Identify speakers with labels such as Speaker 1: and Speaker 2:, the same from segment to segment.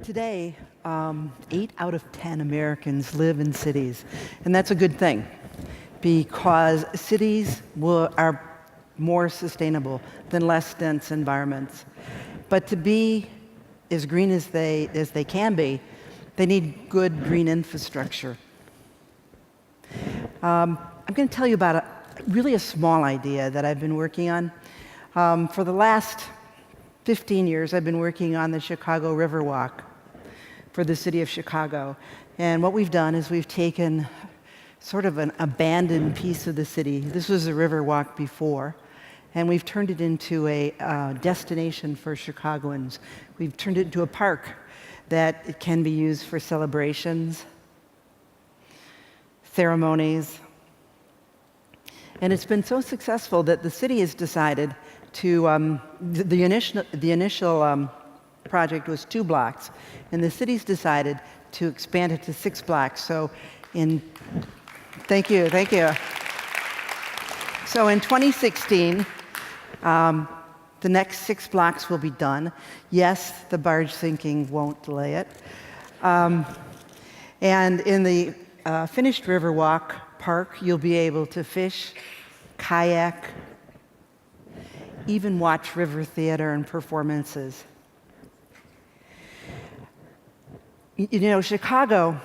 Speaker 1: Today, 8 out of 10 Americans live in cities, and that's a good thing because cities are more sustainable than less dense environments. But to be as green as they can be, they need good green infrastructure. I'm going to tell you about a small idea that I've been working on. For the last 15 years, I've been working on the Chicago Riverwalk for the city of Chicago. And what we've done is we've taken sort of an abandoned piece of the city. This was a Riverwalk before, and we've turned it into a destination for Chicagoans. We've turned it into a park that it can be used for celebrations, ceremonies. And it's been so successful that the city has decided to, the initial project was 2 blocks, and the city's decided to expand it to 6 blocks. So thank you. So in 2016, the next 6 blocks will be done. Yes, the barge sinking won't delay it. And in the finished Riverwalk Park, you'll be able to fish, kayak, even watch river theater and performances. You know, Chicago,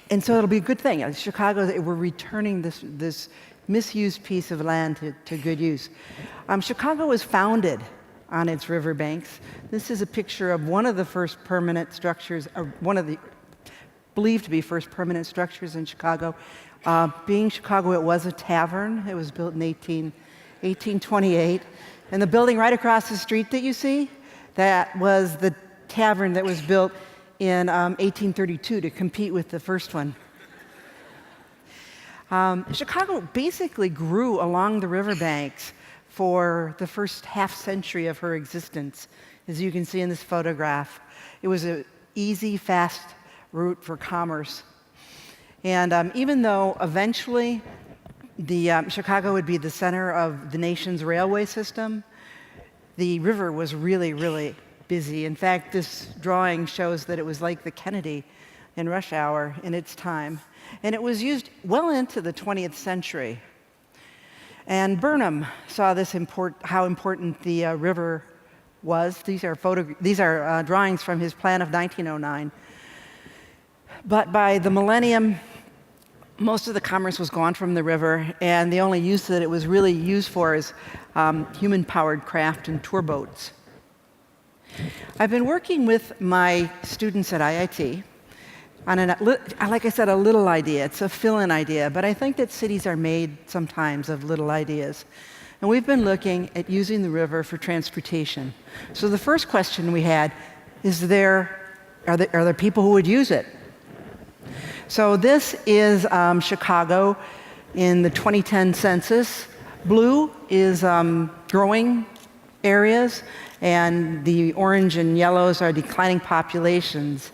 Speaker 1: and so it'll be a good thing. Chicago, we're returning this misused piece of land to good use. Chicago was founded on its riverbanks. This is a picture of one of the first permanent structures, or one of the believed to be first permanent structures in Chicago. Being Chicago, it was a tavern. It was built in 1828. And the building right across the street that you see, that was the tavern that was built in 1832 to compete with the first one. Chicago basically grew along the riverbanks for the first half century of her existence, as you can see in this photograph. It was an easy, fast route for commerce. And even though eventually Chicago would be the center of the nation's railway system, the river was really, really busy. In fact, this drawing shows that it was like the Kennedy in rush hour in its time. And it was used well into the 20th century. And Burnham saw how important the river was. These are drawings from his plan of 1909. But by the millennium, most of the commerce was gone from the river, and the only use that it was really used for is human-powered craft and tour boats. I've been working with my students at IIT on, like I said, a little idea. It's a fill-in idea, but I think that cities are made sometimes of little ideas. And we've been looking at using the river for transportation. So the first question we had is, are there people who would use it? So this is Chicago in the 2010 census. Blue is growing areas, and the orange and yellows are declining populations.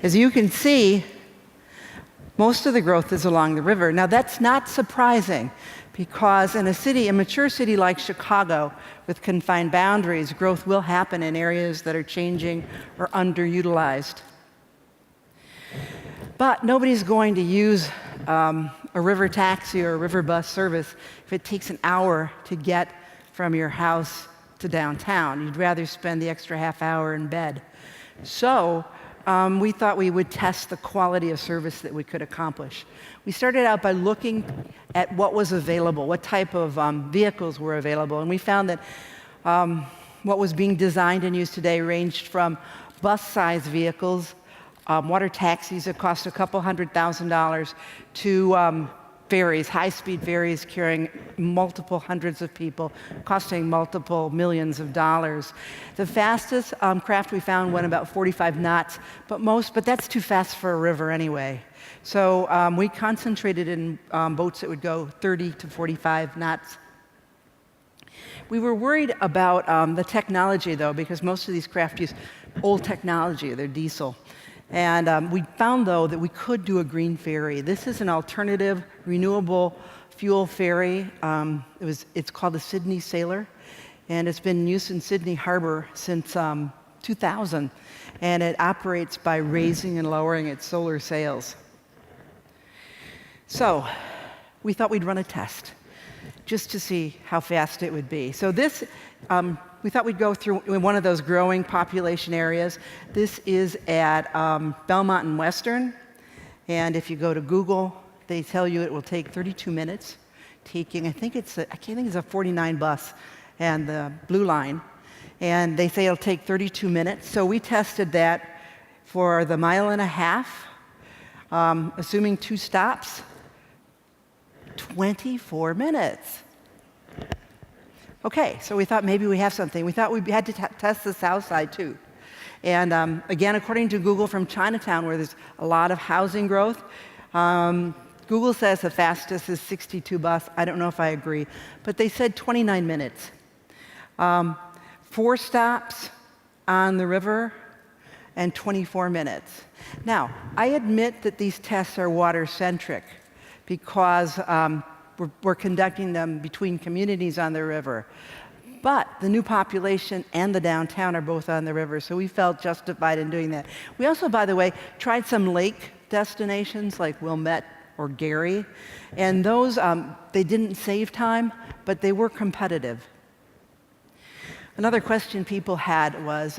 Speaker 1: As you can see, most of the growth is along the river. Now that's not surprising, because in a mature city like Chicago, with confined boundaries, growth will happen in areas that are changing or underutilized. But nobody's going to use a river taxi or a river bus service if it takes an hour to get from your house to downtown. You'd rather spend the extra half hour in bed. So we thought we would test the quality of service that we could accomplish. We started out by looking at what was available, what type of vehicles were available, and we found that what was being designed and used today ranged from bus-sized vehicles, water taxis that cost a couple $100,000, to ferries, high-speed ferries carrying multiple hundreds of people, costing multiple millions of dollars. The fastest craft we found went about 45 knots, but that's too fast for a river anyway. So we concentrated in boats that would go 30 to 45 knots. We were worried about the technology, though, because most of these craft use old technology. They're diesel. And we found, though, that we could do a green ferry. This is an alternative, renewable fuel ferry. It's called the Sydney Sailor, and it's been in use in Sydney Harbor since 2000, and it operates by raising and lowering its solar sails. So we thought we'd run a test just to see how fast it would be. So this, we thought we'd go through one of those growing population areas. This is at Belmont and Western, and if you go to Google, they tell you it will take 32 minutes, taking, I think it's a 49 bus and the Blue Line, and they say it'll take 32 minutes. So we tested that for the 1.5 miles, assuming 2 stops, 24 minutes. Okay, so we thought maybe we have something. We thought we had to test the south side too. And again, according to Google from Chinatown, where there's a lot of housing growth, Google says the fastest is 62 bus. I don't know if I agree, but they said 29 minutes. 4 stops on the river and 24 minutes. Now, I admit that these tests are water-centric because we're conducting them between communities on the river. But the new population and the downtown are both on the river, so we felt justified in doing that. We also, by the way, tried some lake destinations like Wilmette or Gary, and those, they didn't save time, but they were competitive. Another question people had was,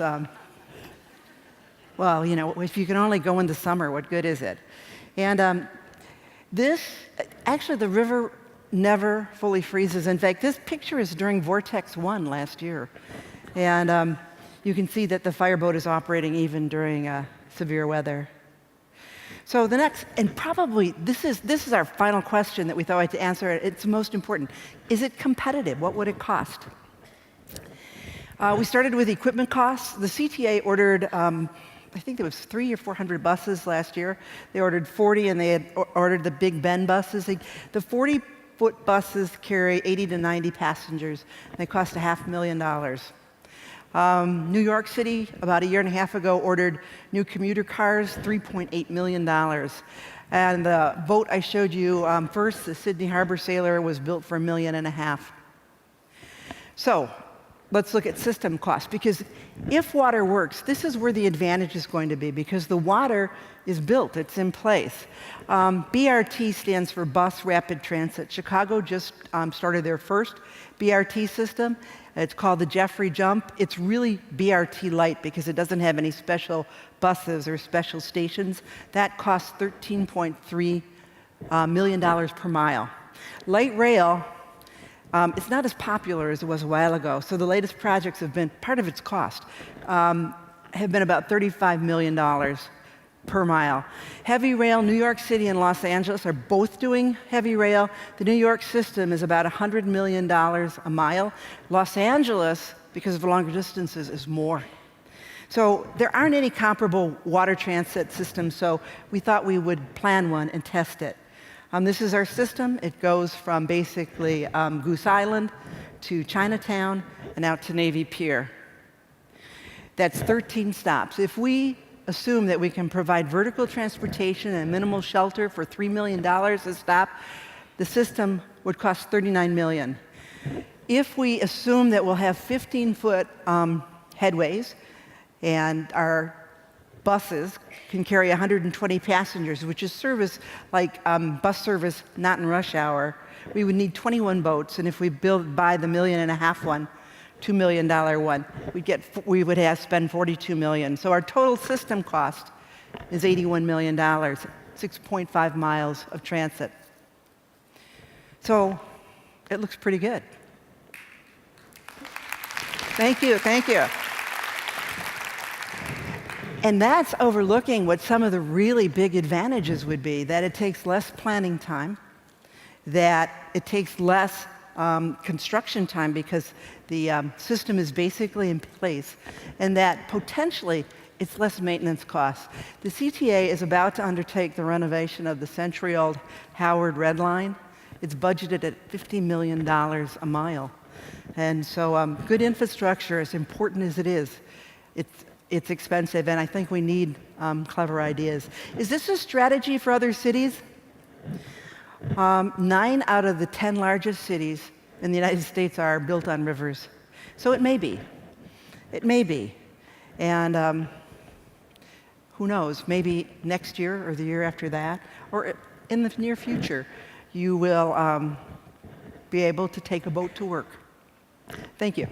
Speaker 1: well, you know, if you can only go in the summer, what good is it? And actually the river never fully freezes. In fact, this picture is during Vortex 1 last year. And you can see that the fireboat is operating even during severe weather. So the next, and probably this is our final question that we thought we had to answer. It's the most important. Is it competitive? What would it cost? We started with equipment costs. The CTA ordered, I think there was 300 or 400 buses last year. They ordered 40, and they had ordered the Big Ben buses. The 40-foot buses carry 80 to 90 passengers. And they cost $500,000. New York City, about a year and a half ago, ordered new commuter cars, $3.8 million. And the boat I showed you first, the Sydney Harbor Sailor, was built for $1.5 million. So let's look at system costs, because if water works, this is where the advantage is going to be, because the water is built, it's in place. BRT stands for Bus Rapid Transit. Chicago just started their first BRT system. It's called the Jeffrey Jump. It's really BRT light because it doesn't have any special buses or special stations. That costs $13.3 million per mile. Light rail, it's not as popular as it was a while ago, so the latest projects have been, part of its cost, have been about $35 million per mile. Heavy rail, New York City and Los Angeles are both doing heavy rail. The New York system is about $100 million a mile. Los Angeles, because of longer distances, is more. So there aren't any comparable water transit systems, so we thought we would plan one and test it. This is our system. It goes from basically Goose Island to Chinatown and out to Navy Pier. That's 13 stops. If we assume that we can provide vertical transportation and minimal shelter for $3 million a stop, the system would cost $39 million. If we assume that we'll have 15-foot headways and our buses can carry 120 passengers, which is service like bus service not in rush hour, we would need 21 boats, and if we buy the $1.5 million one, $2 million one, we would have spend $42 million. So our total system cost is $81 million, 6.5 miles of transit. So it looks pretty good. Thank you, thank you. And that's overlooking what some of the really big advantages would be, that it takes less planning time, that it takes less construction time because the system is basically in place, and that potentially it's less maintenance costs. The CTA is about to undertake the renovation of the century-old Howard Red Line. It's budgeted at $50 million a mile. And so good infrastructure, as important as it is, it's expensive, and I think we need clever ideas. Is this a strategy for other cities? 9 out of the 10 largest cities in the United States are built on rivers. So it may be. It may be. And who knows, maybe next year or the year after that, or in the near future, you will be able to take a boat to work. Thank you.